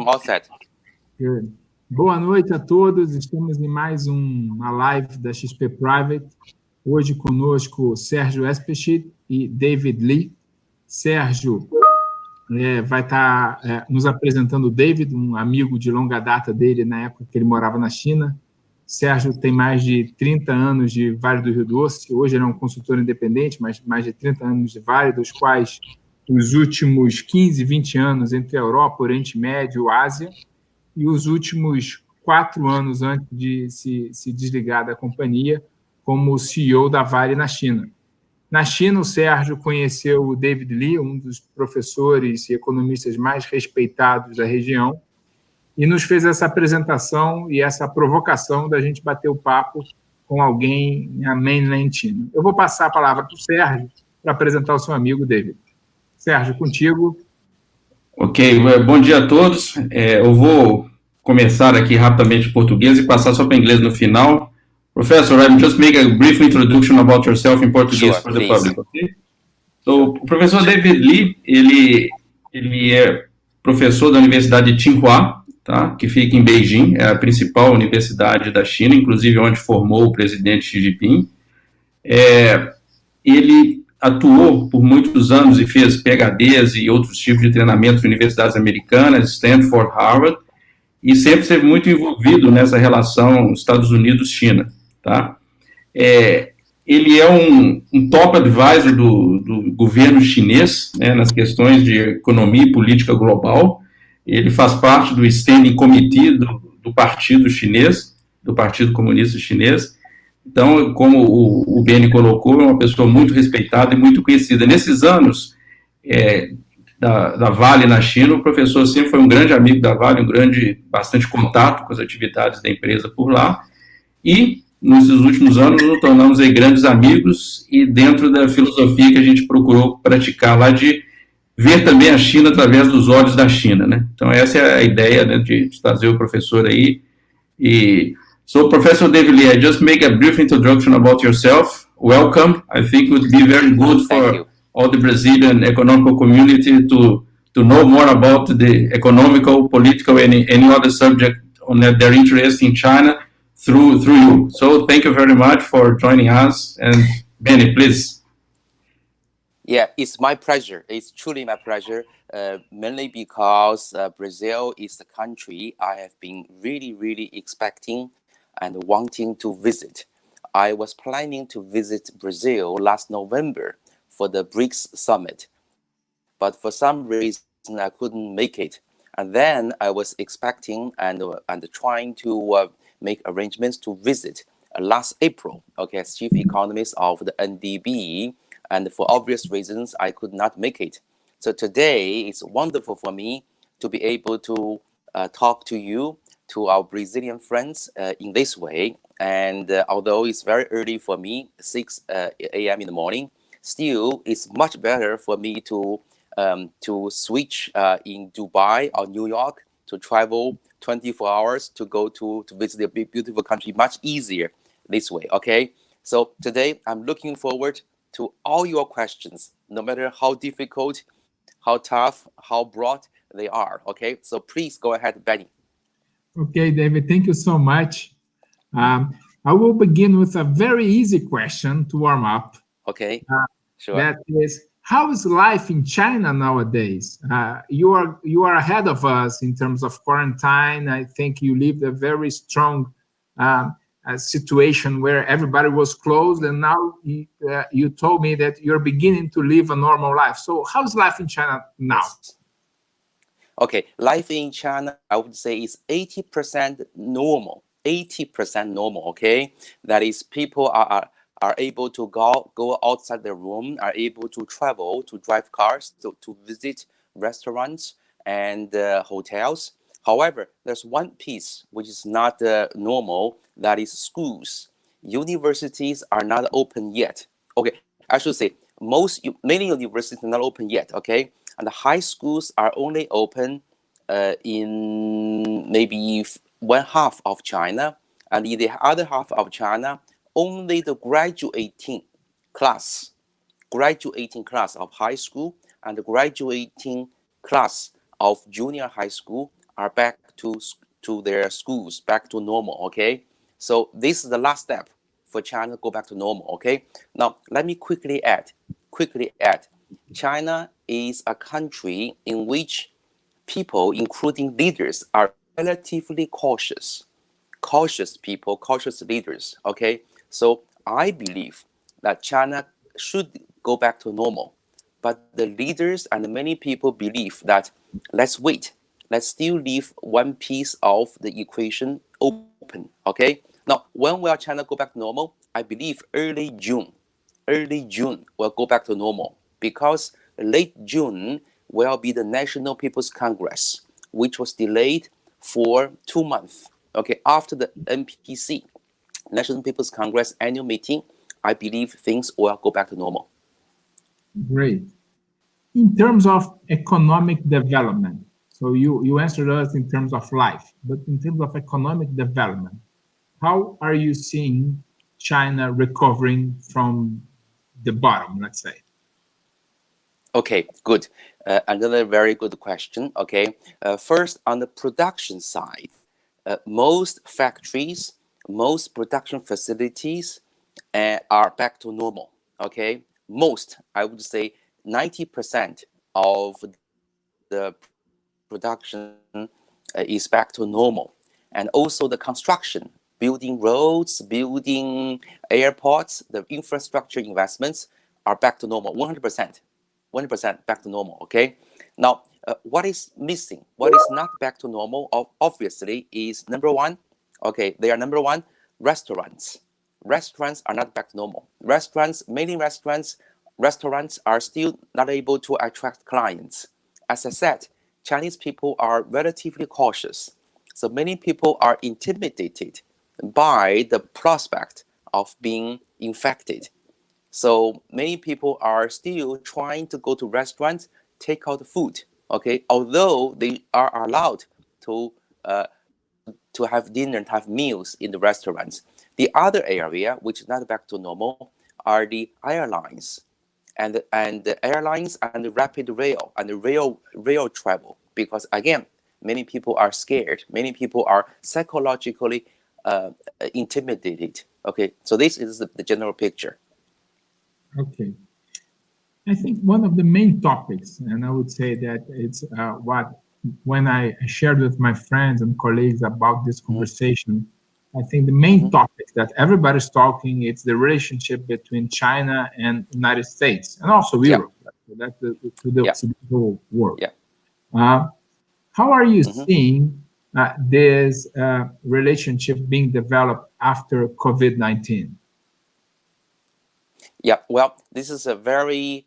I'm all set. Good. Boa noite a todos. Estamos em mais uma live da XP Private. Hoje conosco Sérgio Espechit e David Lee. Sérgio vai estar nos apresentando o David, um amigo de longa data dele na época que ele morava na China. Sérgio tem mais de 30 anos de Vale do Rio Doce. Hoje ele é um consultor independente, mas mais de 30 anos de Vale, dos quais os últimos 15, 20 anos entre a Europa, Oriente Médio, Ásia, e os últimos 4 anos antes de se desligar da companhia como CEO da Vale na China. Na China, o Sérgio conheceu o David Lee, um dos professores e economistas mais respeitados da região, e nos fez essa apresentação e essa provocação da gente bater o papo com alguém na mainland China. Eu vou passar a palavra para o Sérgio para apresentar o seu amigo David. Sérgio, contigo. Ok, bom dia a todos. Eu vou começar aqui rapidamente em português e passar só para inglês no final. Professor, I'll just make a brief introduction about yourself in Portuguese for the public, okay? So, o professor David Lee, ele é professor da Universidade de Tsinghua, tá? Que fica em Beijing, é a principal universidade da China, inclusive onde formou o presidente Xi Jinping. Ele atuou por muitos anos e fez PhDs e outros tipos de treinamentos em universidades americanas, Stanford, Harvard, e sempre esteve muito envolvido nessa relação Estados Unidos-China, tá? Ele é um top advisor do governo chinês, né, nas questões de economia e política global. Ele faz parte do Standing Committee do Partido Chinês, do Partido Comunista Chinês. Então, como o Beni colocou, é uma pessoa muito respeitada e muito conhecida. Nesses anos da Vale na China, o professor sempre foi um grande amigo da Vale, bastante contato com as atividades da empresa por lá, e nesses últimos anos nos tornamos aí grandes amigos, e dentro da filosofia que a gente procurou praticar lá de ver também a China através dos olhos da China, né? Então essa é a ideia, né, de trazer o professor aí. So, Professor David Lee, I just make a brief introduction about yourself. Welcome. I think it would be very good for all the Brazilian economical community to know more about the economical, political, and any other subject on their interest in China through you. So, thank you very much for joining us. And Benny, please. Yeah, it's my pleasure. It's truly my pleasure, mainly because Brazil is the country I have been really, really expecting and wanting to visit. I was planning to visit Brazil last November for the BRICS summit, but for some reason I couldn't make it. And then I was expecting and trying to make arrangements to visit last April, okay, as chief economist of the NDB, and for obvious reasons I could not make it. So today it's wonderful for me to be able to talk to you, to our Brazilian friends in this way. And although it's very early for me, 6 a.m. in the morning, still it's much better for me to switch in Dubai or New York, to travel 24 hours to go to visit a big, beautiful country, much easier this way, okay? So today I'm looking forward to all your questions, no matter how difficult, how tough, how broad they are, okay? So please go ahead, Benny. Okay, David, thank you so much. I will begin with a very easy question to warm up. Okay, sure. That is, how is life in China nowadays? You are ahead of us in terms of quarantine. I think you lived a very strong situation where everybody was closed, and now you told me that you're beginning to live a normal life. So how's life in China now? Okay, life in China, I would say, is 80% normal. 80% normal, okay? That is, people are able to go outside their room, are able to travel, to drive cars, to visit restaurants and hotels. However, there's one piece which is not normal, that is schools. Universities are not open yet. Okay, I should say, many universities are not open yet, okay? And the high schools are only open in maybe one half of China, and in the other half of China, only the graduating class of high school and the graduating class of junior high school are back to their schools, back to normal. Okay, so this is the last step for China to go back to normal. Okay, now let me quickly add. China is a country in which people, including leaders, are relatively cautious. Cautious people, cautious leaders. Okay, so I believe that China should go back to normal, but the leaders and many people believe that let's wait. Let's still leave one piece of the equation open. Okay. Now, when will China go back to normal? I believe early June. Early June will go back to normal because late June will be the National People's Congress, which was delayed for 2 months. Okay, after the NPC, National People's Congress annual meeting, I believe things will go back to normal. Great. In terms of economic development, so you answered us in terms of life, but in terms of economic development, how are you seeing China recovering from the bottom, let's say? Okay, good. Another very good question. Okay, first on the production side, most factories, most production facilities are back to normal. Okay, most, I would say 90% of the production is back to normal. And also the construction, building roads, building airports, the infrastructure investments are back to normal, 100%. 100% back to normal. Okay. Now, what is missing? What is not back to normal? Obviously, is number one. Okay, they are number one. Restaurants. Restaurants are not back to normal. Many restaurants are still not able to attract clients. As I said, Chinese people are relatively cautious. So many people are intimidated by the prospect of being infected. So many people are still trying to go to restaurants, take out food. Okay, although they are allowed to have dinner and have meals in the restaurants. The other area, which is not back to normal, are the airlines, and the airlines and the rapid rail and the rail travel. Because again, many people are scared. Many people are psychologically intimidated. Okay, so this is the general picture. Okay. I think one of the main topics, and I would say that it's when I shared with my friends and colleagues about this conversation, I think the main topic that everybody's talking, it's the relationship between China and United States, and also Europe. That's the whole world. How are you seeing this relationship being developed after COVID-19? Yeah, well, this is a very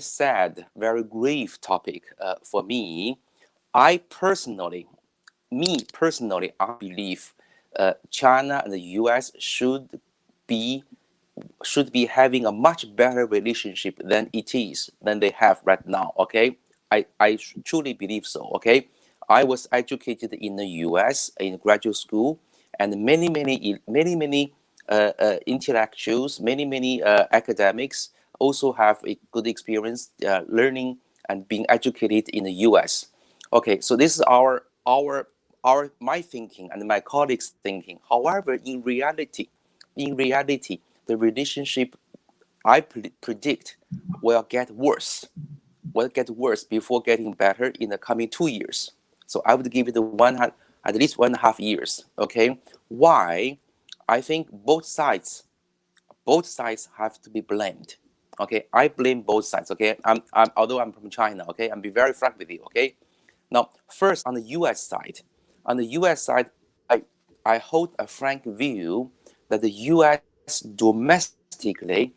sad, very grave topic for me. I personally, I believe China and the U.S. should be having a much better relationship than they have right now. Okay, I truly believe so. Okay, I was educated in the U.S. in graduate school, and many intellectuals, many academics also have a good experience learning and being educated in the U.S. Okay, so this is my thinking and my colleagues' thinking. However, in reality, the relationship I predict will get worse before getting better in the coming 2 years. So I would give it at least 1.5 years. Okay, why? I think both sides have to be blamed. Okay, I blame both sides. Okay, although I'm from China. Okay, I'm be very frank with you. Okay, now first on the U.S. side, I hold a frank view that the U.S. domestically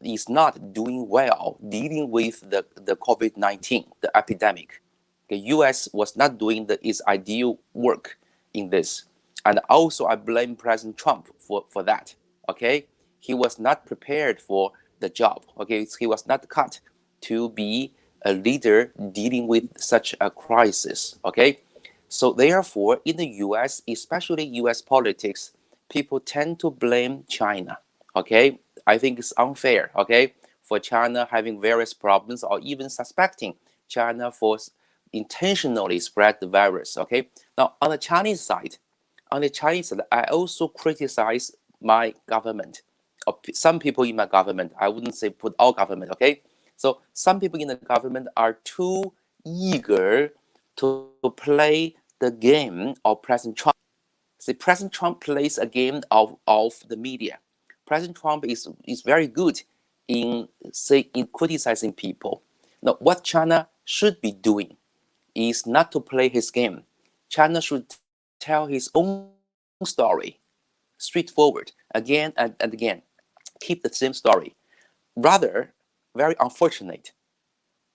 is not doing well dealing with the COVID-19, the epidemic. The U.S. was not doing its ideal work in this. And also I blame President Trump for that. Okay, he was not prepared for the job. Okay, he was not cut to be a leader dealing with such a crisis. Okay, so therefore in the U.S., especially U.S. politics, people tend to blame China. Okay, I think it's unfair. Okay, for China having various problems or even suspecting China for intentionally spread the virus. Okay. Now on the Chinese side, I also criticize my government, or some people in my government. I wouldn't say put all government. Okay. So some people in the government are too eager to play the game of President Trump. See, President Trump plays a game of the media. President Trump is very good in criticizing people. Now, what China should be doing is not to play his game. China should tell his own story, straightforward, again and again. Keep the same story. Rather, very unfortunate,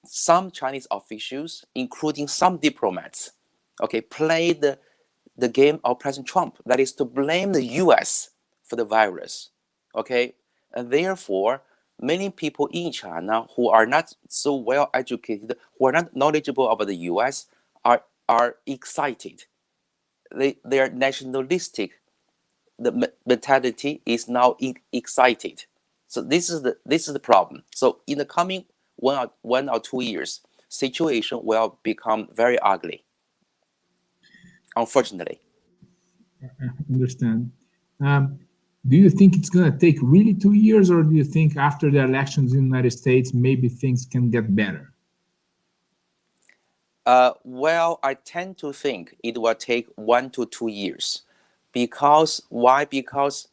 some Chinese officials, including some diplomats, okay, play the game of President Trump. That is to blame the U.S. for the virus. Okay, and therefore, many people in China who are not so well educated, who are not knowledgeable about the U.S., are excited. They are nationalistic. The mentality is now excited. So this is the problem. So in the coming 1 or 2 years, situation will become very ugly. Unfortunately. I understand. Do you think it's going to take really 2 years, or do you think after the elections in the United States, maybe things can get better? Well, I tend to think it will take 1 to 2 years. Because why? Because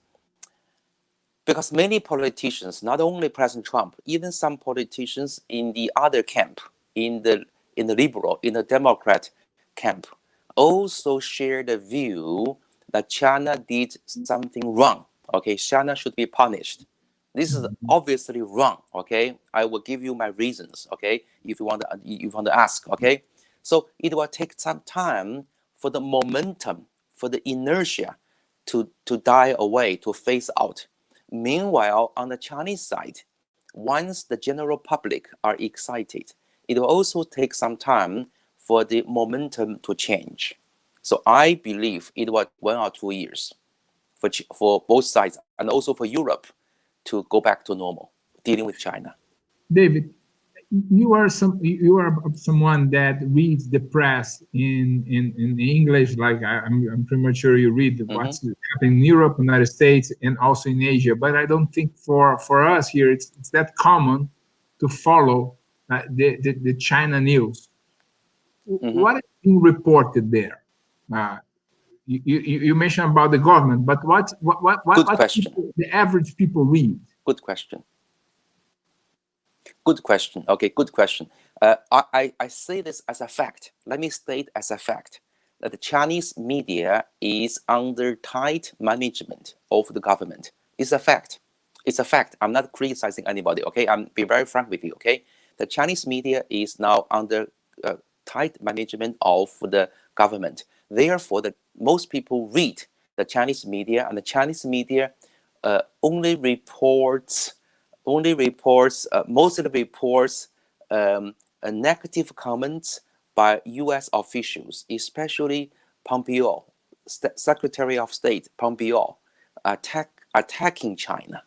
many politicians, not only President Trump, even some politicians in the other camp, in the liberal, in the Democrat camp, also share the view that China did something wrong. Okay, China should be punished. This is obviously wrong. Okay, I will give you my reasons. Okay, if you want to ask. Okay, so it will take some time for the momentum, for the inertia, to die away, to phase out. Meanwhile, on the Chinese side, once the general public are excited, it will also take some time for the momentum to change. So I believe it will 1 or 2 years for both sides, and also for Europe to go back to normal, dealing with China. David, you are someone that reads the press in English. Like I'm pretty much sure you read what's happening in Europe, United States, and also in Asia. But I don't think for us here it's that common to follow the China news. What is being reported there? You mentioned about the government, but what the average people read? Good question. Good question. Okay, good question. I say this as a fact. Let me state as a fact that the Chinese media is under tight management of the government. It's a fact. It's a fact. I'm not criticizing anybody. Okay, I'm being very frank with you. Okay, the Chinese media is now under tight management of the government. Therefore, most people read the Chinese media, and the Chinese media mostly reports negative comments by U.S. officials, especially Pompeo, Secretary of State Pompeo, attacking China.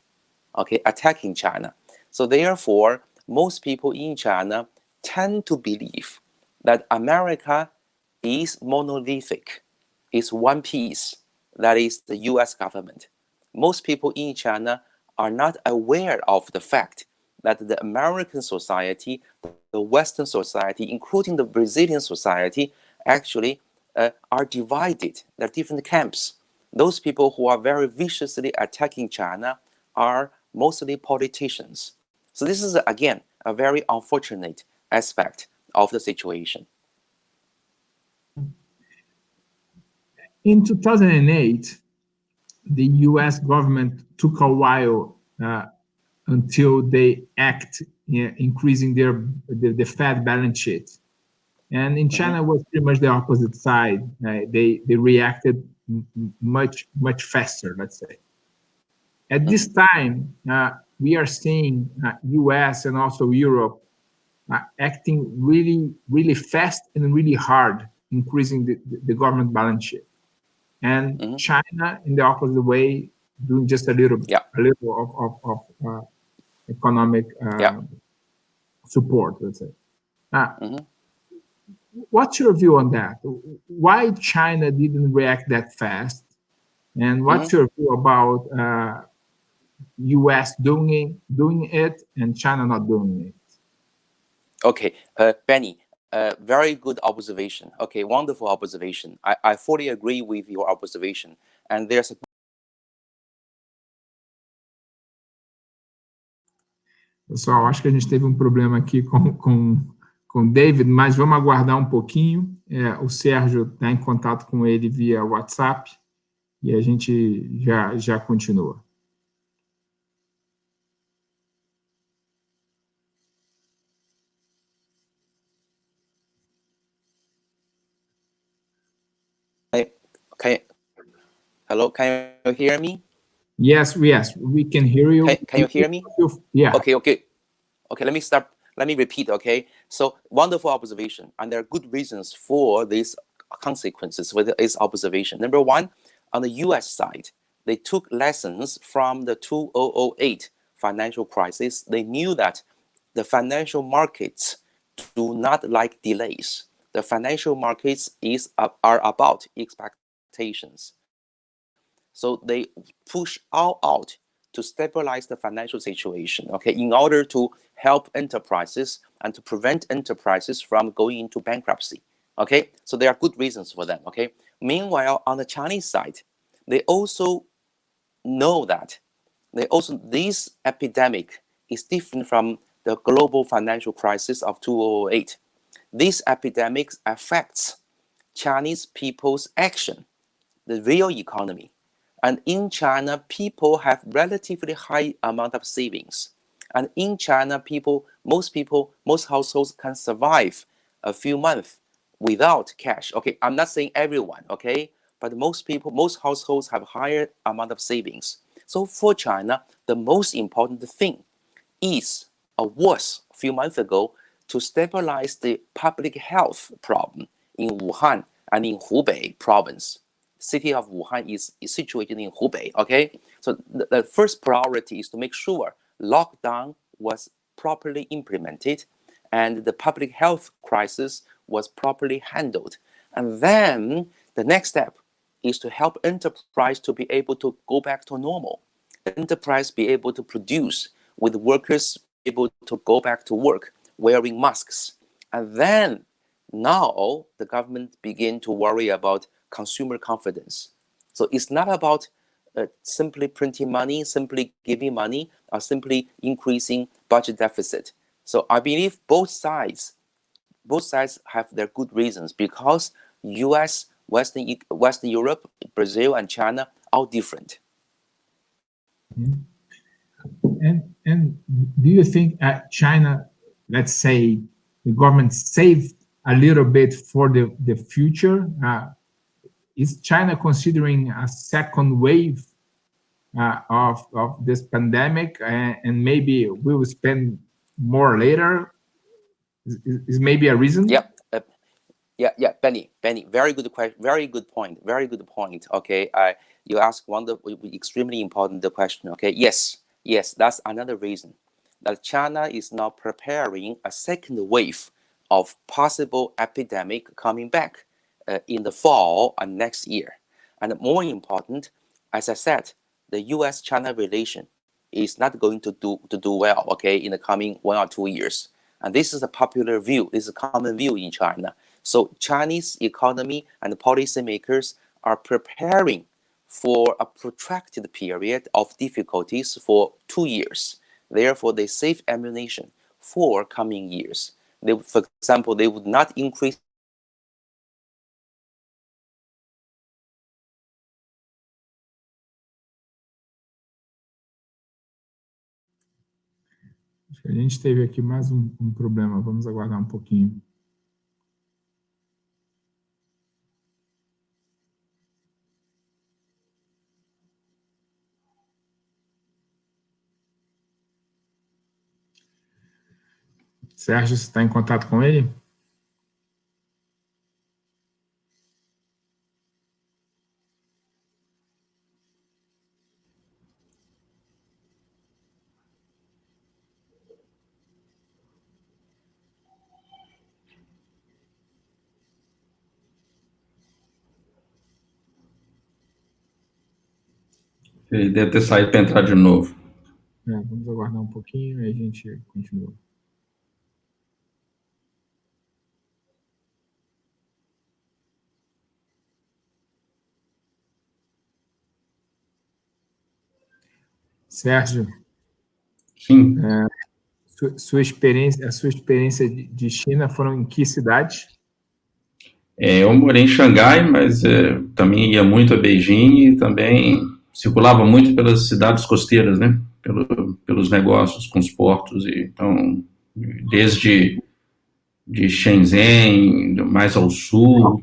Okay, attacking China. So therefore, most people in China tend to believe that America is monolithic, is one piece, that is the U.S. government. Most people in China are not aware of the fact that the American society, the Western society, including the Brazilian society, actually are divided. There are different camps. Those people who are very viciously attacking China are mostly politicians. So this is, again, a very unfortunate aspect of the situation. In 2008, the U.S. government took a while until they act increasing the Fed balance sheet. And in China was pretty much the opposite side. They reacted much faster, let's say. At this time, we are seeing U.S. and also Europe acting really fast and really hard, increasing the government balance sheet. And China, in the opposite way, doing just a little of economic support, let's say. what's your view on that? Why China didn't react that fast? And what's your view about U.S. doing it and China not doing it? Okay, Benny, very good observation. Okay, wonderful observation. I fully agree with your observation. And there's a Pessoal, acho que a gente teve um problema aqui com David, mas vamos aguardar um pouquinho. O Sérgio está em contato com ele via WhatsApp e a gente já continua. Hello, can you hear me? Yes, we can hear you. Can you hear me? Yeah. Okay, let me start. Let me repeat, okay? So, wonderful observation. And there are good reasons for these consequences with this observation. Number one, on the US side, they took lessons from the 2008 financial crisis. They knew that the financial markets do not like delays. The financial markets are about expectations. So they push all out to stabilize the financial situation, okay, in order to help enterprises and to prevent enterprises from going into bankruptcy, okay? So there are good reasons for them, okay? Meanwhile, on the Chinese side, they also know that this epidemic is different from the global financial crisis of 2008. This epidemic affects Chinese people's action, the real economy. And in China, people have relatively high amount of savings. And in China, most households can survive a few months without cash. Okay, I'm not saying everyone, okay? But most households have higher amount of savings. So for China, the most important thing is, or was a few months ago, to stabilize the public health problem in Wuhan and in Hubei province. City of Wuhan is situated in Hubei, okay? So the first priority is to make sure lockdown was properly implemented and the public health crisis was properly handled. And then the next step is to help enterprise to be able to go back to normal. Enterprise be able to produce with workers able to go back to work wearing masks. And then now the government begin to worry about consumer confidence. So it's not about simply printing money, simply giving money, or simply increasing budget deficit. So I believe both sides have their good reasons because US, Western Europe, Brazil, and China are different. And do you think China, let's say, the government saved a little bit for the future? Is China considering a second wave of this pandemic, and maybe we will spend more later? Is maybe a reason? Yep. Yeah, Benny, very good question, very good point. Okay, you asked one extremely important question. Okay, yes, that's another reason that China is now preparing a second wave of possible epidemic coming back in the fall and next year. And more important, as I said, the U.S.-China relation is not going to do well. Okay, in the coming 1 or 2 years, and this is a popular view. This is a common view in China. So Chinese economy and policymakers are preparing for a protracted period of difficulties for 2 years. Therefore, they save ammunition for coming years. For example, they would not increase A gente teve aqui mais um problema. Vamos aguardar um pouquinho. Sérgio, você está em contato com ele? Ele deve ter saído para entrar de novo. Vamos aguardar um pouquinho e a gente continua. Sérgio, Sim. a sua experiência de China foram em que cidades? Eu morei em Xangai, mas também ia muito a Beijing e também circulava muito pelas cidades costeiras, né? Pelos negócios com os portos. Então, desde de Shenzhen, mais ao sul,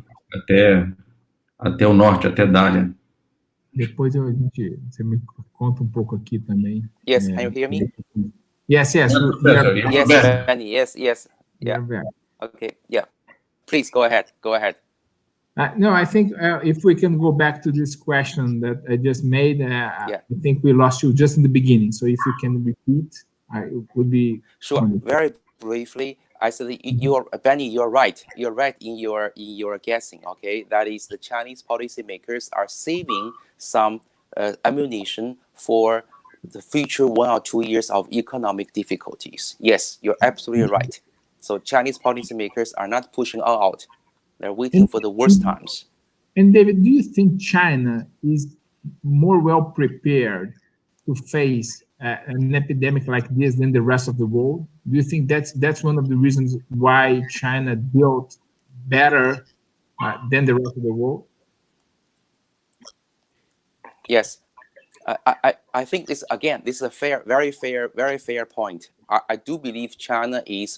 até o norte, até Dalian. Depois você me conta um pouco aqui também. Yes, can you hear me? Yes. Yes, Professor, you're Yes, back. Benny. Yes. Yeah. Back. Okay. Yeah. Please go ahead. No, I think if we can go back to this question that I just made, I think we lost you just in the beginning. So if you can repeat, it would be sure. Wonderful. Very briefly, I said Benny, you're right. You're right in your guessing. Okay, that is the Chinese policymakers are saving some ammunition for the future 1 or 2 years of economic difficulties. Yes, you're absolutely right. So Chinese policymakers are not pushing all out. They're waiting for the worst times. And David, do you think China is more well prepared to face an epidemic like this than the rest of the world? Do you think that's one of the reasons why China built better than the rest of the world? Yes. I think this is a very fair point. I do believe China was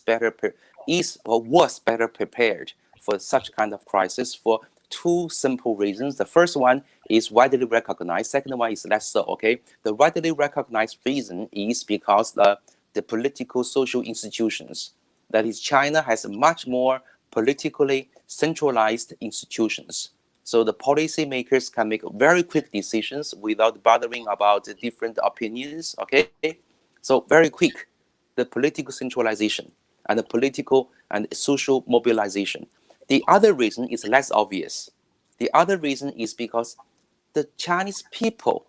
better prepared for such kind of crisis for two simple reasons. The first one is widely recognized. Second one is less so. Okay, the widely recognized reason is because the political social institutions. That is, China has much more politically centralized institutions. So the policymakers can make very quick decisions without bothering about different opinions. Okay, so very quick, the political centralization and the political and social mobilization. The other reason is less obvious. The other reason is because the Chinese people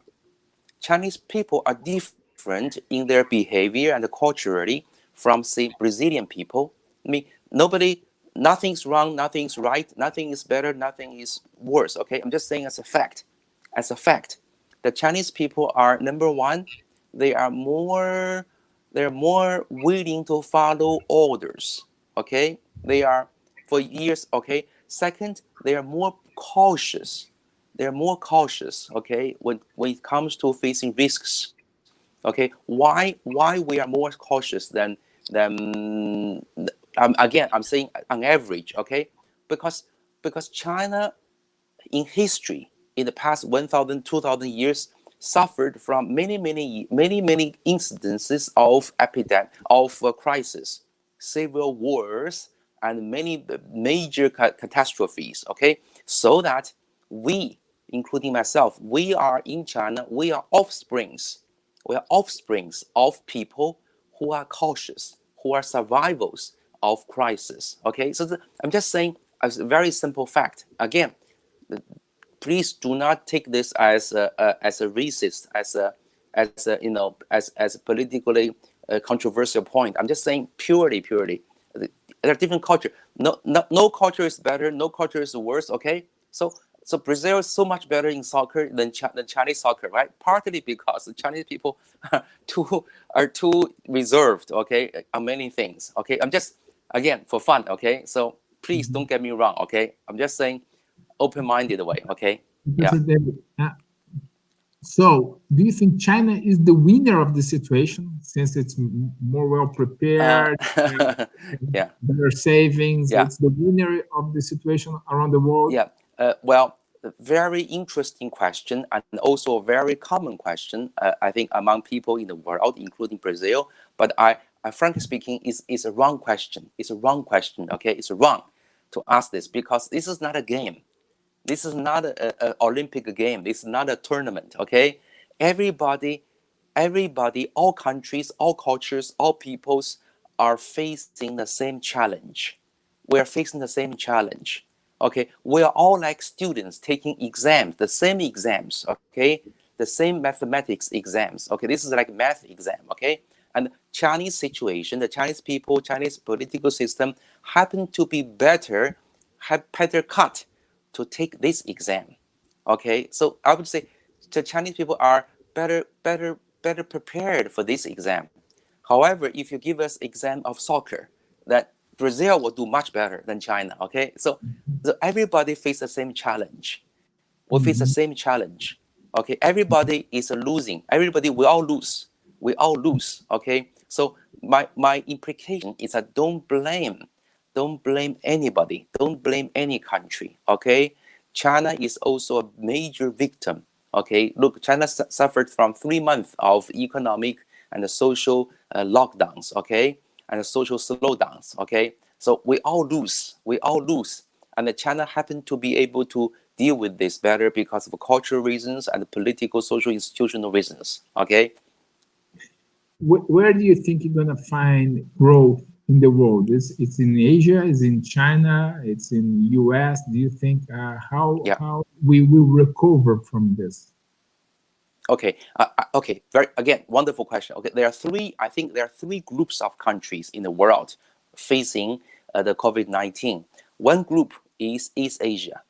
are different in their behavior and culturally from, say, Brazilian people. I mean, nothing's wrong, nothing's right, nothing is better, nothing is worse. Okay, I'm just saying as a fact. The Chinese people are, number one, they're more willing to follow orders. Okay, they are for years. Okay, second, they are more cautious. Okay, when it comes to facing risks. Okay, why we are more cautious than again, I'm saying on average. Okay, because China in history, in the past 1,000, 2,000 years, suffered from many incidences of epidemic, of crisis, civil wars, and many major catastrophes. Okay, so that we, including myself, we are in China. We are offsprings of people who are cautious, who are survivors of crisis. Okay, so I'm just saying a very simple fact. Again, please do not take this as a racist, as a politically controversial point. I'm just saying purely. There are different cultures. No culture is better. No culture is worse. Okay, so Brazil is so much better in soccer than Chinese soccer, right? Partly because the Chinese people are too reserved. Okay, on many things. Okay, I'm just, again, for fun. Okay, so please don't get me wrong. Okay, I'm just saying open-minded way. Okay. Yeah. So, do you think China is the winner of the situation since it's more well prepared? Yeah. Better savings. Yeah. It's the winner of the situation around the world. Yeah. Well, very interesting question, and also a very common question. I think among people in the world, including Brazil. But I frankly speaking, is a wrong question. It's a wrong question. Okay, it's wrong to ask this because this is not a game. This is not an Olympic game. This is not a tournament. Okay, everybody, all countries, all cultures, all peoples are facing the same challenge. We are facing the same challenge. Okay, we are all like students taking exams, the same exams. Okay, the same mathematics exams. Okay, this is like math exam. Okay, and Chinese situation, the Chinese people, Chinese political system happen to be better cut to take this exam. Okay, so I would say the Chinese people are better prepared for this exam. However, if you give us exam of soccer, that Brazil will do much better than China. Okay, so everybody face the same challenge. We face the same challenge. Okay, everybody is losing. Everybody, we all lose. We all lose. Okay, so my implication is that don't blame anybody. Don't blame any country. Okay, China is also a major victim. Okay, look, China suffered from 3 months of economic and social lockdowns. Okay, and social slowdowns. Okay, so we all lose. We all lose. And China happened to be able to deal with this better because of cultural reasons and political, social, institutional reasons. Okay. Where do you think you're going to find growth in the world? It's in Asia, it's in China, it's in US. Do you think how we will recover from this? Okay. Okay. Again, wonderful question. Okay. I think there are three groups of countries in the world facing the COVID-19. One group is East Asia,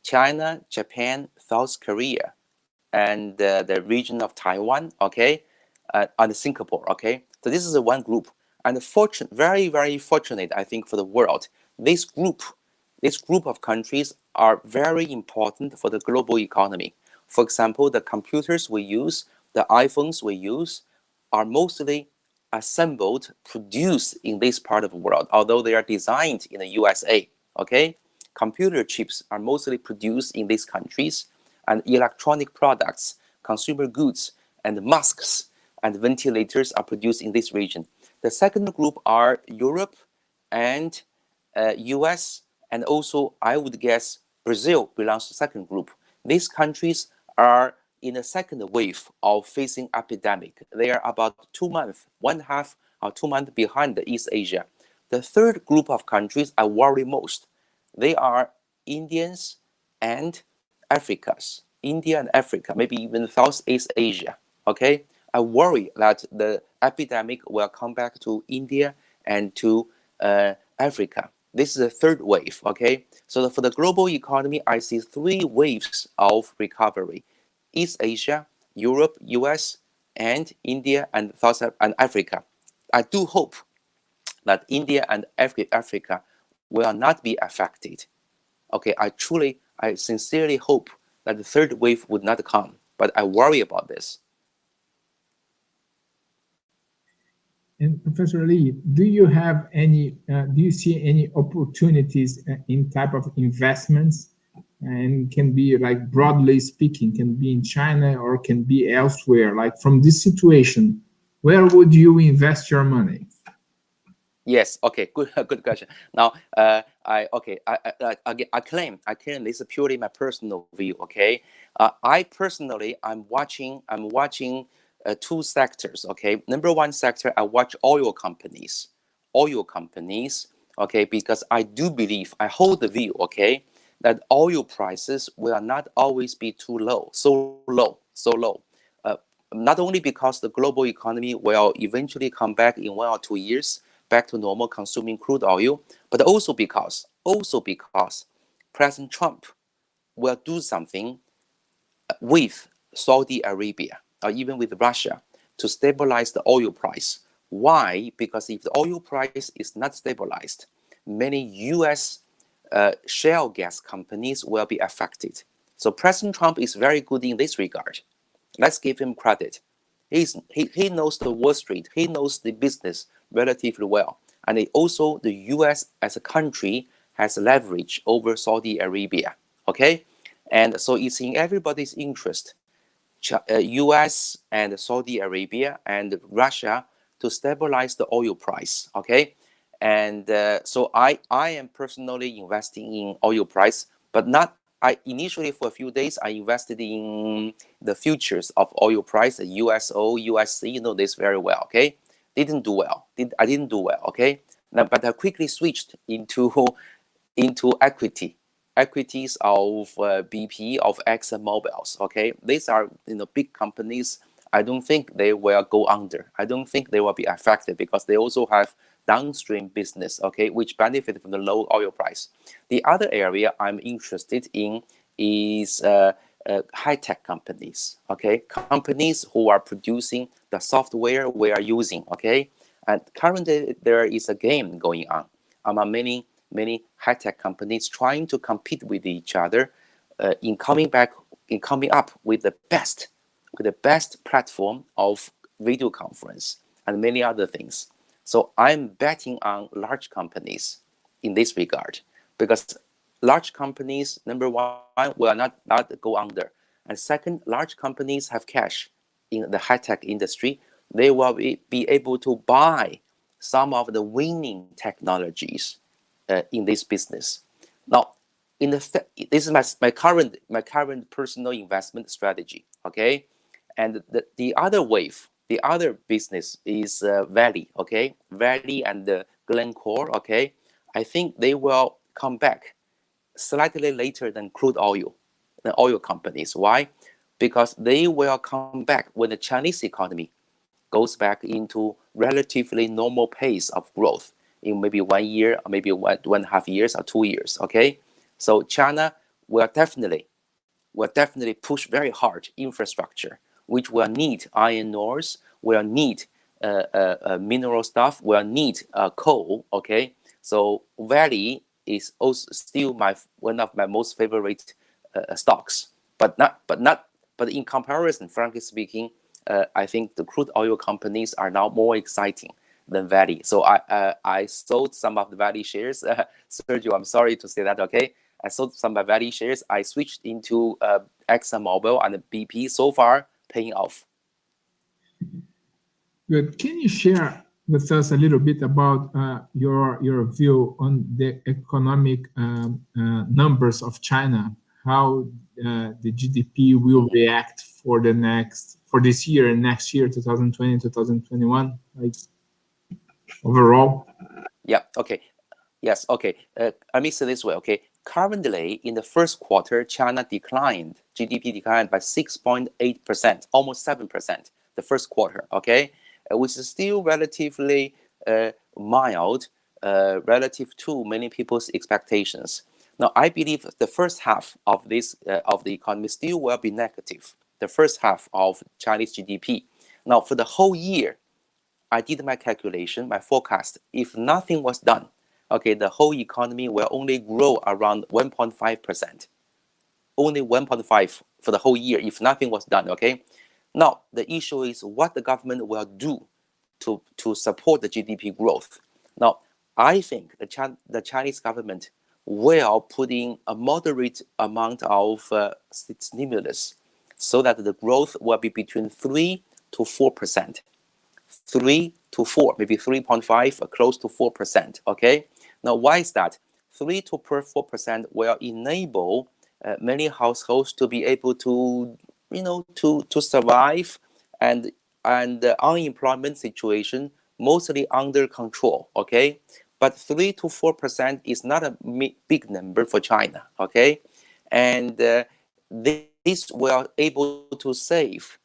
China, Japan, South Korea, and the region of Taiwan, okay, and Singapore, okay. So this is one group, and very, very fortunate, I think, for the world. This group of countries are very important for the global economy. For example, the computers we use, the iPhones we use, are mostly assembled, produced in this part of the world, although they are designed in the USA, okay. Computer chips are mostly produced in these countries, and electronic products, consumer goods, and masks and ventilators are produced in this region. The second group are Europe and US, and also I would guess Brazil belongs to the second group. These countries are in the second wave of facing epidemic. They are about 2 months, 1.5 or 2 months behind the East Asia. The third group of countries I worry most. They are Indians and Africans, India and Africa, maybe even Southeast Asia. Okay, I worry that the epidemic will come back to India and to Africa. This is the third wave. Okay, so for the global economy, I see 3 waves of recovery: East Asia, Europe, US, and India and South and Africa. I do hope that India and Africa will not be affected. Okay, I sincerely hope that the third wave would not come, but I worry about this. And Professor Li, do you see any opportunities in type of investments? And can be, like, broadly speaking, can be in China or can be elsewhere. Like, from this situation, where would you invest your money? Yes. Okay. Good question. Now, I claim this is purely my personal view. Okay. I personally, I'm watching 2 sectors. Okay. Number one sector, I watch oil companies. Okay, because I do believe, I hold the view. Okay, that oil prices will not always be too low, so low. Not only because the global economy will eventually come back in 1 or 2 years back to normal consuming crude oil, but also because President Trump will do something with Saudi Arabia or even with Russia to stabilize the oil price. Why? Because if the oil price is not stabilized, many US shale gas companies will be affected. So President Trump is very good in this regard. Let's give him credit. He knows the Wall Street. He knows the business relatively well. And also the US as a country has leverage over Saudi Arabia. Okay? And so it's in everybody's interest, US and Saudi Arabia and Russia, to stabilize the oil price. Okay? And so I am personally investing in oil price, but not, initially for a few days, I invested in the futures of oil price, the USO, USC, you know this very well, okay? I didn't do well, okay? But I quickly switched into equity, equities of BP, of ExxonMobil. Okay, these are big companies. I don't think they will go under. I don't think they will be affected because they also have downstream business, okay, which benefit from the low oil price. The other area I'm interested in is high-tech companies, okay, companies who are producing the software we are using, okay, and currently there is a game going on among many high-tech companies trying to compete with each other in coming up with the best platform of video conference and many other things. So I'm betting on large companies in this regard because large companies, number one, will not go under. And second, large companies have cash in the high-tech industry. They will be able to buy some of the winning technologies in this business. Now, this is my current personal investment strategy, okay? And the other wave, the other business is Valley, okay? Valley and Glencore, okay? I think they will come back slightly later than crude oil, the oil companies. Why? Because they will come back when the Chinese economy goes back into relatively normal pace of growth in maybe 1 year, or maybe 1.5 years, or 2 years. Okay, so China will definitely push very hard infrastructure, which will need iron ores, will need mineral stuff, will need coal. Okay, so Valley is also still one of my most favorite stocks, but in comparison, frankly speaking, I think the crude oil companies are now more exciting than Valley. So I sold some of the Valley shares. Sergio, I'm sorry to say that. Okay, I sold some of the Valley shares. I switched into ExxonMobil and BP. So far, paying off. Good. Can you share with us a little bit about your view on the economic numbers of China? How the GDP will react for this year and next year, 2020, 2021, like overall? Yeah. Okay. Yes. Okay. Let me say this way. Okay. Currently, in the first quarter, China declined. GDP declined by 6.8%, almost 7%. The first quarter. Okay, which is still relatively mild relative to many people's expectations. Now, I believe the first half of this of the economy still will be negative. The first half of Chinese GDP. Now, for the whole year, I did my calculation, my forecast. If nothing was done, okay, the whole economy will only grow around 1.5%. Only 1.5 for the whole year if nothing was done. Okay. Now the issue is what the government will do to support the GDP growth. Now I think the Chinese government will put in a moderate amount of stimulus so that the growth will be between 3 to 4%. 3 to 4, maybe 3.5, close to 4%. Okay. Now, why is that? 3 to 4% will enable many households to be able to, to survive, and the unemployment situation mostly under control. Okay. But 3 to 4% is not a big number for China. Okay. And this will enable to save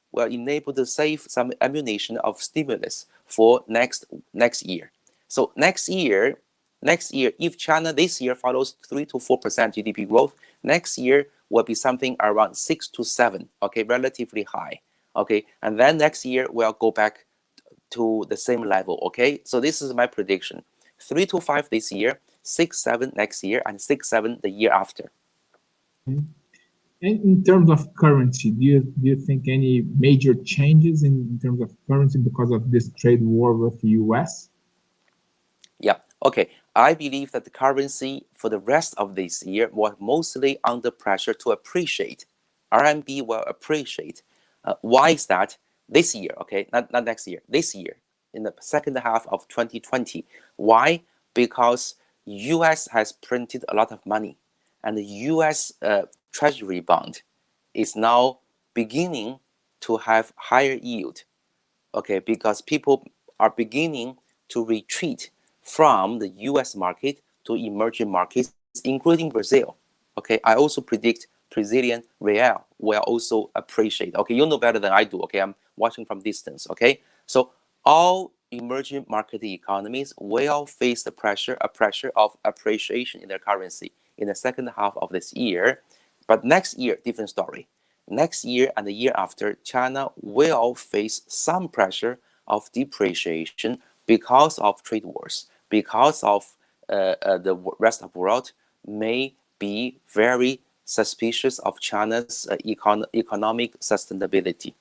some ammunition of stimulus for next year. So next year, if China this year follows 3 to 4% GDP growth, next year will be something around 6 to 7. Okay, relatively high. Okay, and then next year we'll go back to the same level. Okay, so this is my prediction: 3 to 5 this year, 6, 7 next year, and 6, 7 the year after. And in terms of currency, do you think any major changes in terms of currency because of this trade war with the US? Yeah, okay. I believe that the currency for the rest of this year was mostly under pressure to appreciate. RMB will appreciate. Why is that? This year, okay, not next year, this year, in the second half of 2020. Why? Because US has printed a lot of money, and the US Treasury bond is now beginning to have higher yield. Okay, because people are beginning to retreat from the US market to emerging markets, including Brazil. Okay, I also predict Brazilian real will also appreciate. Okay, you know better than I do. Okay, I'm watching from distance. Okay, so all emerging market economies will face a pressure of appreciation in their currency in the second half of this year. But next year, different story. Next year and the year after, China will face some pressure of depreciation because of trade wars, because of the rest of the world may be very suspicious of China's economic sustainability.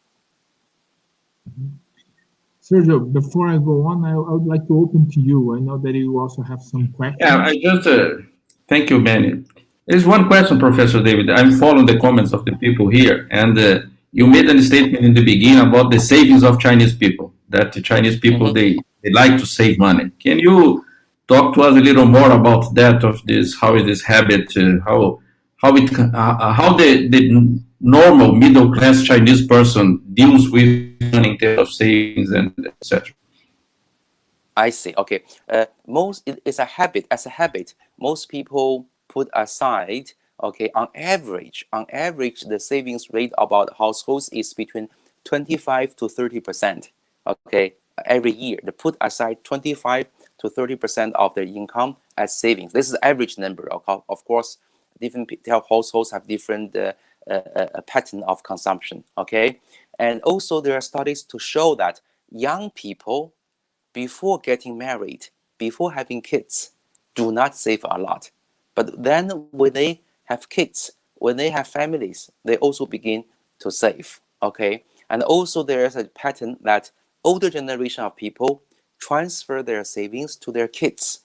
Sergio, before I go on, I would like to open to you. I know that you also have some questions. Yeah, I just thank you, Manny. There's one question, Professor David. I'm following the comments of the people here, and you made a statement in the beginning about the savings of Chinese people. That the Chinese people they like to save money. Can you talk to us a little more about that? Of this, how is this habit? How the normal middle class Chinese person deals with money in terms of savings and etc. I see. Okay. It's a habit. As a habit, most people put aside. Okay, on average, the savings rate about households is between 25 to 30%. Okay, every year they put aside 25 to 30% of their income as savings. This is the average number. Of course, different households have different pattern of consumption. Okay, and also there are studies to show that young people, before getting married, before having kids, do not save a lot. But then when they have kids, when they have families, they also begin to save. Okay. And also there is a pattern that older generation of people transfer their savings to their kids.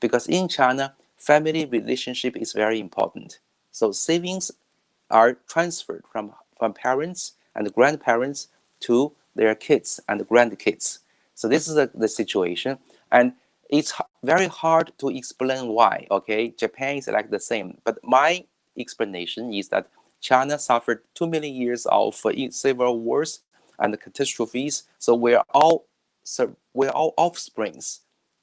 Because in China, family relationship is very important. So savings are transferred from parents and grandparents to their kids and grandkids. So this is the situation, and it's very hard to explain why. Okay, Japan is like the same, but my explanation is that China suffered too many years of civil wars and catastrophes. So we're all offsprings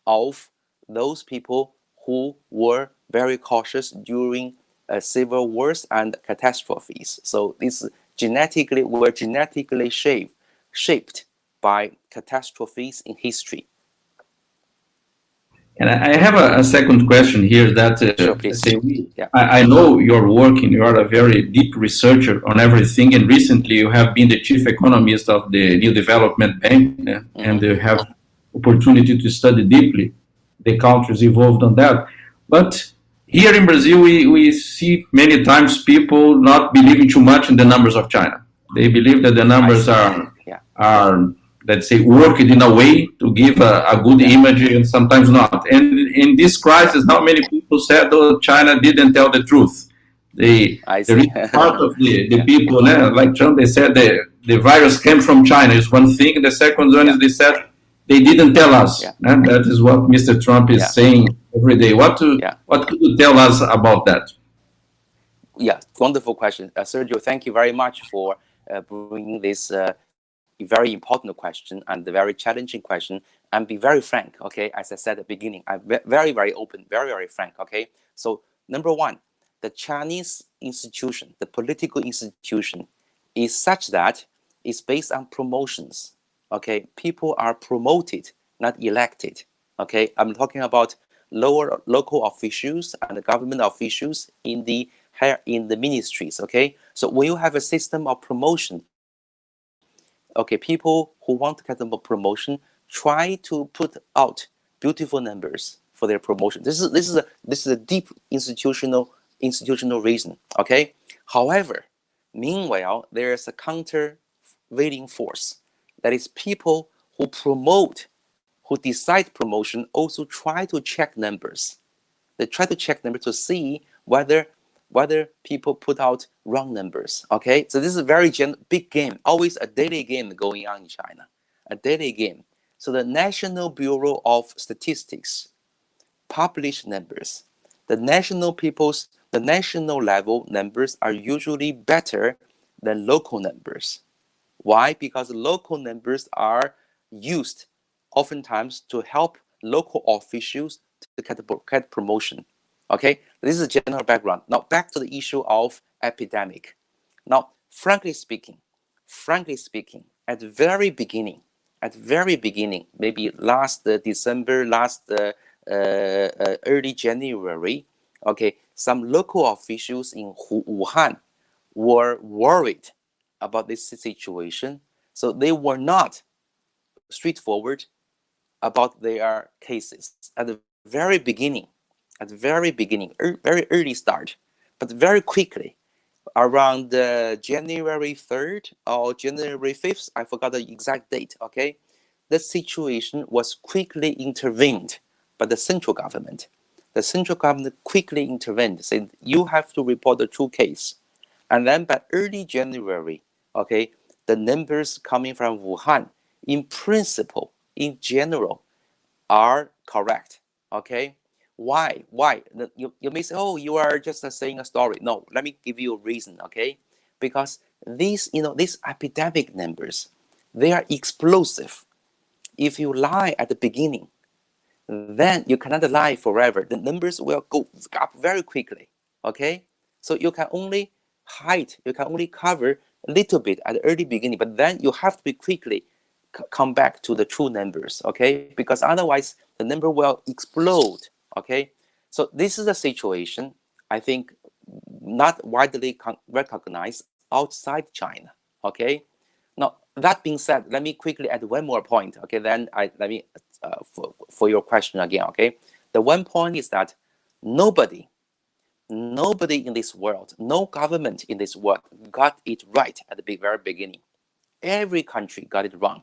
of those people who were very cautious during civil wars and catastrophes. So this we're genetically shaped by catastrophes in history. And I have a second question here that Sure, please. I know you're working, you are a very deep researcher on everything, and recently you have been the chief economist of the New Development Bank, and you have opportunity to study deeply the countries involved on that. But here in Brazil, we see many times people not believing too much in the numbers of China. They believe that the numbers are let's say, worked in a way to give a good image and sometimes not. And in this crisis, how many people said, oh, China didn't tell the truth? The part of the people, like Trump, they said the virus came from China is one thing. The second one is they said they didn't tell us. And that is what Mr. Trump is saying every day. What could you tell us about that? Yeah, wonderful question. Sergio, thank you very much for bringing this very important question and a very challenging question, and be very frank. Okay, as I said at the beginning, I'm very, very open, very, very frank. Okay, so number one, the Chinese institution, the political institution, is such that it's based on promotions. Okay, people are promoted, not elected. Okay, I'm talking about lower local officials and government officials in the ministries. Okay, so when you have a system of promotion, okay, people who want to get a promotion try to put out beautiful numbers for their promotion. This is a deep institutional reason. Okay. However, meanwhile, there is a countervailing force. That is, people who promote, who decide promotion, also try to check numbers. They try to check numbers to see whether people put out wrong numbers. Okay, so this is a very big game, always a daily game going on in China, a daily game. So the National Bureau of Statistics publish numbers. The national level numbers are usually better than local numbers. Why? Because local numbers are used oftentimes to help local officials to get promotion. Okay, this is a general background. Now back to the issue of epidemic. Now, frankly speaking, at the very beginning, maybe last December, early January, okay, some local officials in Wuhan were worried about this situation, so they were not straightforward about their cases at the very beginning, very early start, but very quickly, around January 3rd or January 5th, I forgot the exact date, okay? The situation was quickly intervened by the central government. The central government quickly intervened, saying you have to report the true case. And then by early January, okay, the numbers coming from Wuhan, in principle, in general, are correct, okay? Why? You may say, oh, you are just saying a story. No, let me give you a reason, okay? Because these epidemic numbers, they are explosive. If you lie at the beginning, then you cannot lie forever. The numbers will go up very quickly, okay? So you can only cover a little bit at the early beginning, but then you have to be quickly come back to the true numbers, okay? Because otherwise the number will explode, okay? So this is a situation, I think, not widely recognized outside China, okay? Now, that being said, let me quickly add one more point, okay? Then for your question again, okay? The one point is that nobody in this world, no government in this world got it right at the very beginning. Every country got it wrong.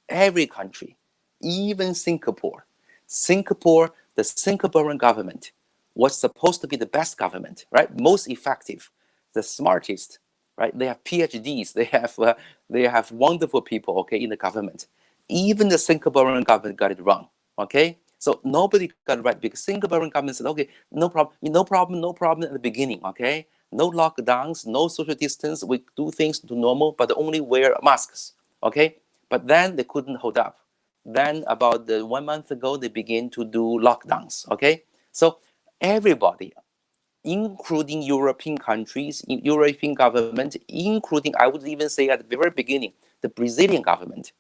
Every country, even Singapore. The Singaporean government was supposed to be the best government, right? Most effective, the smartest, right? They have PhDs, they have wonderful people, okay, in the government. Even the Singaporean government got it wrong, okay? So nobody got it right because Singaporean government said, okay, no problem at the beginning, okay? No lockdowns, no social distance, we do things to normal, but only wear masks, okay? But then they couldn't hold up. Then about 1 month ago, they began to do lockdowns, okay? So everybody, including European countries, European government, including, I would even say at the very beginning, the Brazilian government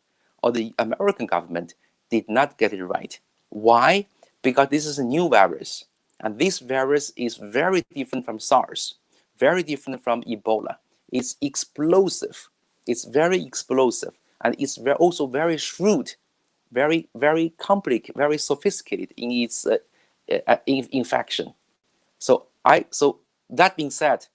or the American government did not get it right. Why? Because this is a new virus. And this virus is very different from SARS, very different from Ebola. It's explosive. It's very explosive. And it's also very shrewd, very, very complicated, very sophisticated in its infection. So that being said,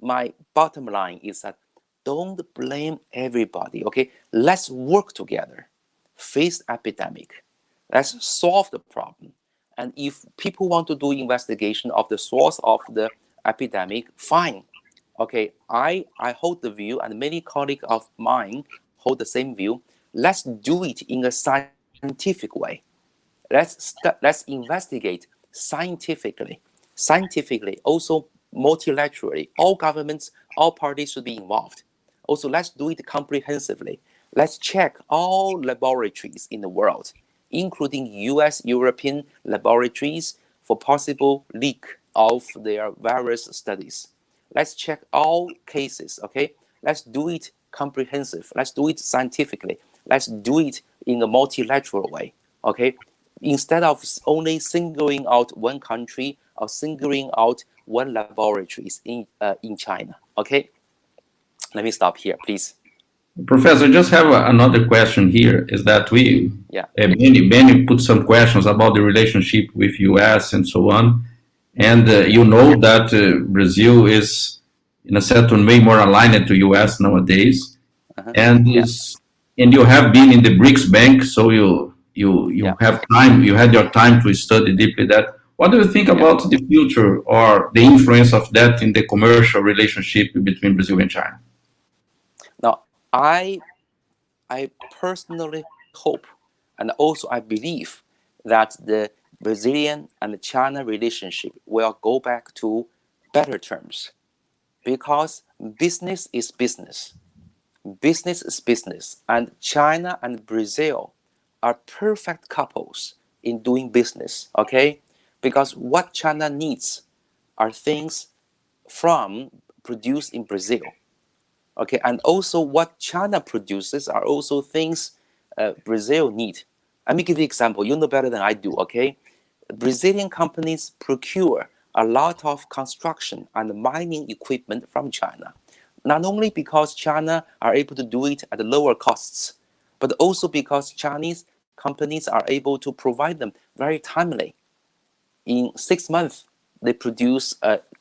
my bottom line is that don't blame everybody, okay? Let's work together, face epidemic. Let's solve the problem. And if people want to do investigation of the source of the epidemic, fine. Okay, I hold the view, and many colleagues of mine hold the same view. Let's do it in a scientific way. Let's investigate scientifically, also multilaterally. All governments, all parties should be involved. Also, let's do it comprehensively. Let's check all laboratories in the world, including US, European laboratories, for possible leak of their various studies. Let's check all cases, okay? Let's do it comprehensive. Let's do it scientifically. Let's do it in a multilateral way, okay? Instead of only singling out one country or singling out one laboratories in China, okay? Let me stop here, please. Professor, just have another question here, is that Benny put some questions about the relationship with US and so on. And you know that Brazil is, in a certain way, more aligned to US nowadays. And you have been in the BRICS Bank, so you have time, you had your time to study deeply that. What do you think about the future or the influence of that in the commercial relationship between Brazil and China? Now, I personally hope, and also I believe, that the Brazilian and the China relationship will go back to better terms, because business is business. Business is business, and China and Brazil are perfect couples in doing business, okay? because what China needs are things produced in Brazil. Okay, and also what China produces are also things Brazil need. Let me give you an example. You know better than I do. Okay, Brazilian companies procure a lot of construction and mining equipment from China, not only because China are able to do it at lower costs, but also because Chinese companies are able to provide them very timely. In 6 months, they produce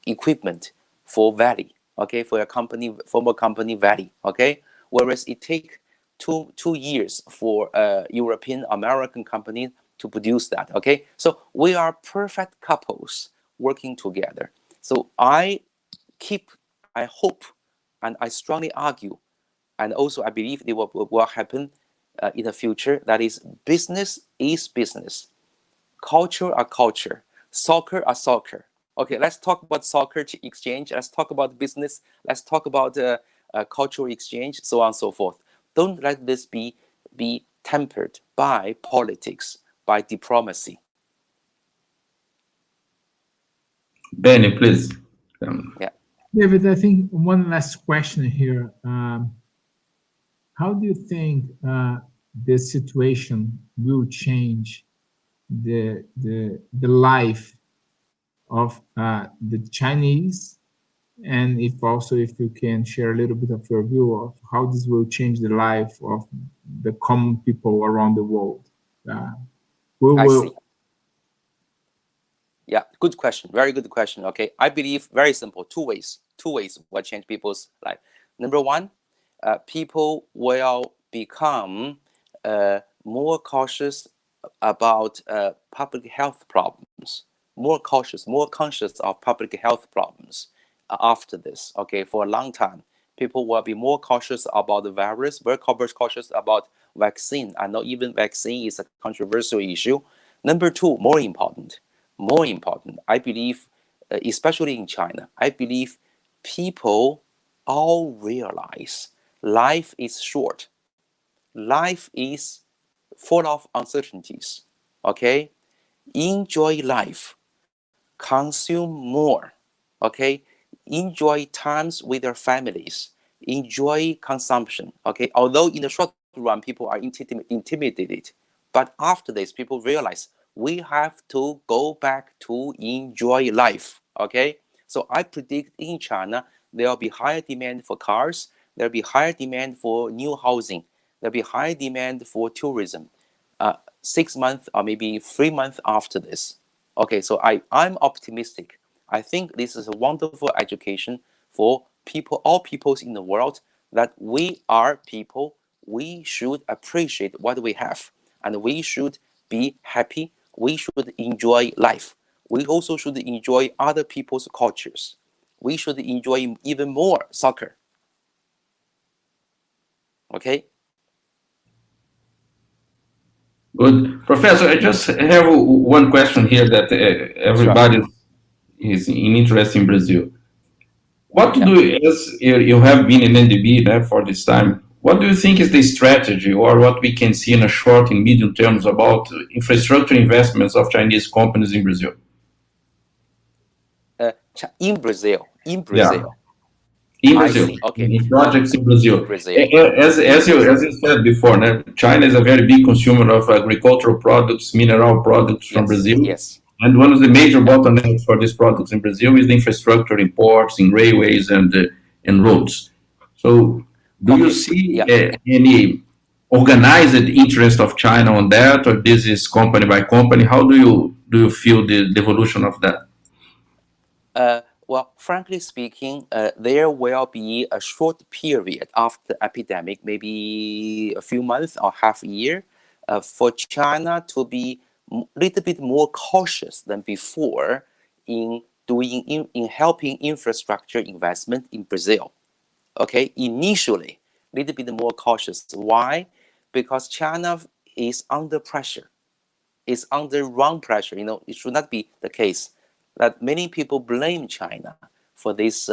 equipment for Valley, okay, for a company, former company Valley, okay, whereas it takes two years for a European American company to produce that, okay. So we are perfect couples working together. So I hope, and I strongly argue, and also I believe it will happen in the future. That is, business is business, culture are culture, soccer are soccer. Okay, let's talk about soccer exchange. Let's talk about business. Let's talk about cultural exchange, so on and so forth. Don't let this be tempered by politics, by diplomacy. Benny, please. Yeah. David, I think one last question here. How do you think the situation will change the life of the Chinese, and if you can share a little bit of your view of how this will change the life of the common people around the world? I see. Yeah, good question. Very good question. Okay, I believe very simple. Two ways will change people's life. Number one, people will become more cautious about public health problems, more conscious of public health problems after this. Okay, for a long time, people will be more cautious about the virus, very cautious about vaccine. I know even vaccine is a controversial issue. Number two, more important, I believe, especially in China, I believe people all realize life is short. Life is full of uncertainties. Okay? Enjoy life. Consume more. Okay? Enjoy times with your families. Enjoy consumption. Okay? Although in the short run, people are intimidated, but after this, people realize we have to go back to enjoy life. Okay? So I predict in China, there will be higher demand for cars. There will be higher demand for new housing. There will be higher demand for tourism. 6 months or maybe 3 months after this. Okay, so I'm optimistic. I think this is a wonderful education for people, all peoples in the world, that we are people. We should appreciate what we have, and we should be happy. We should enjoy life. We also should enjoy other people's cultures. We should enjoy even more soccer. Okay? Good. Professor, I just have one question here that everybody is in interest in Brazil. What do you, as you have been in NDB for this time, what do you think is the strategy, or what we can see in a short and medium terms about infrastructure investments of Chinese companies in Brazil? In Brazil. Yeah. In Brazil, okay. in projects in Brazil. Brazil. As you said before, China is a very big consumer of agricultural products, mineral products from Brazil. Yes. And one of the major bottlenecks for these products in Brazil is the infrastructure in ports, in railways, and roads. So, do you see any organized interest of China on that, or this is company by company? How do you feel the evolution of that? Well, frankly speaking, there will be a short period after the epidemic, maybe a few months or half a year, for China to be a little bit more cautious than before in helping infrastructure investment in Brazil. Okay, initially, a little bit more cautious. Why? Because China is under pressure, is under wrong pressure. It should not be the case that many people blame China for this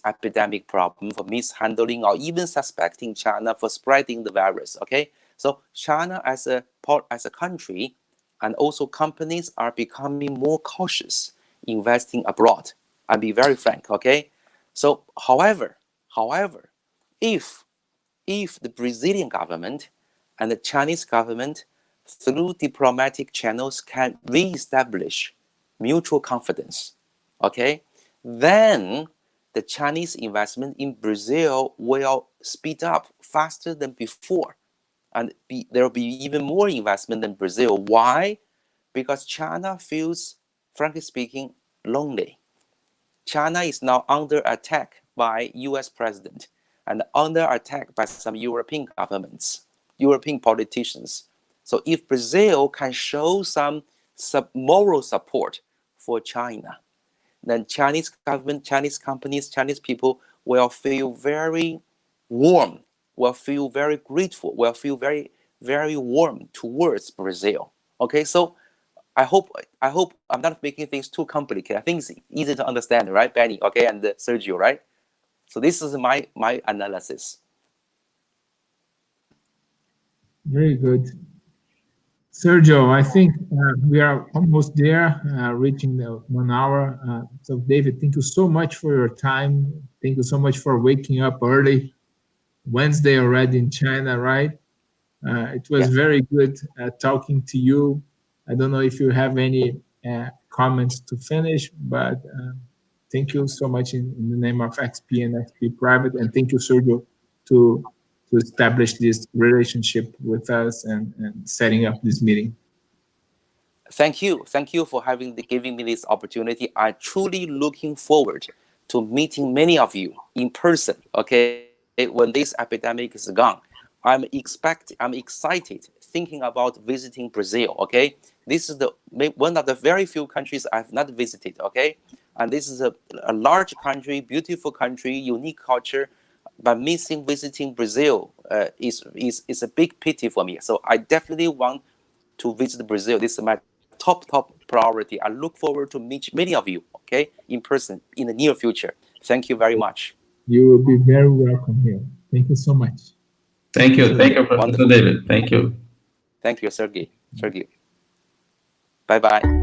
epidemic problem, for mishandling, or even suspecting China for spreading the virus. Okay, so China as a country, and also companies are becoming more cautious investing abroad. I'll be very frank, okay? So, however, if the Brazilian government and the Chinese government, through diplomatic channels, can reestablish mutual confidence, okay, then the Chinese investment in Brazil will speed up faster than before, and there will be even more investment than Brazil. Why? Because China feels, frankly speaking, lonely. China is now under attack by US president and under attack by some European governments, European politicians. So if Brazil can show some moral support for China, then Chinese government, Chinese companies, Chinese people will feel very warm, will feel very grateful, will feel very, very warm towards Brazil. Okay, so I hope I'm not making things too complicated. I think it's easy to understand, right, Benny? Okay, and Sergio, right? So this is my analysis. Very good. Sergio, I think we are almost there, reaching the 1 hour. So David, thank you so much for your time. Thank you so much for waking up early. Wednesday already in China, right? It was very good talking to you. I don't know if you have any comments to finish, but thank you so much in the name of XP and XP Private, and thank you, Sergio, to establish this relationship with us and setting up this meeting. Thank you for giving me this opportunity. I'm truly looking forward to meeting many of you in person. Okay, when this epidemic is gone, I'm excited thinking about visiting Brazil. Okay, this is one of the very few countries I've not visited. Okay, and this is a large country, beautiful country, unique culture. But visiting Brazil is a big pity for me. So I definitely want to visit Brazil. This is my top priority. I look forward to meet many of you, okay, in person in the near future. Thank you very much. You will be very welcome here. Thank you so much. Thank you, Professor David. Thank you. Thank you, Sergey. Bye-bye.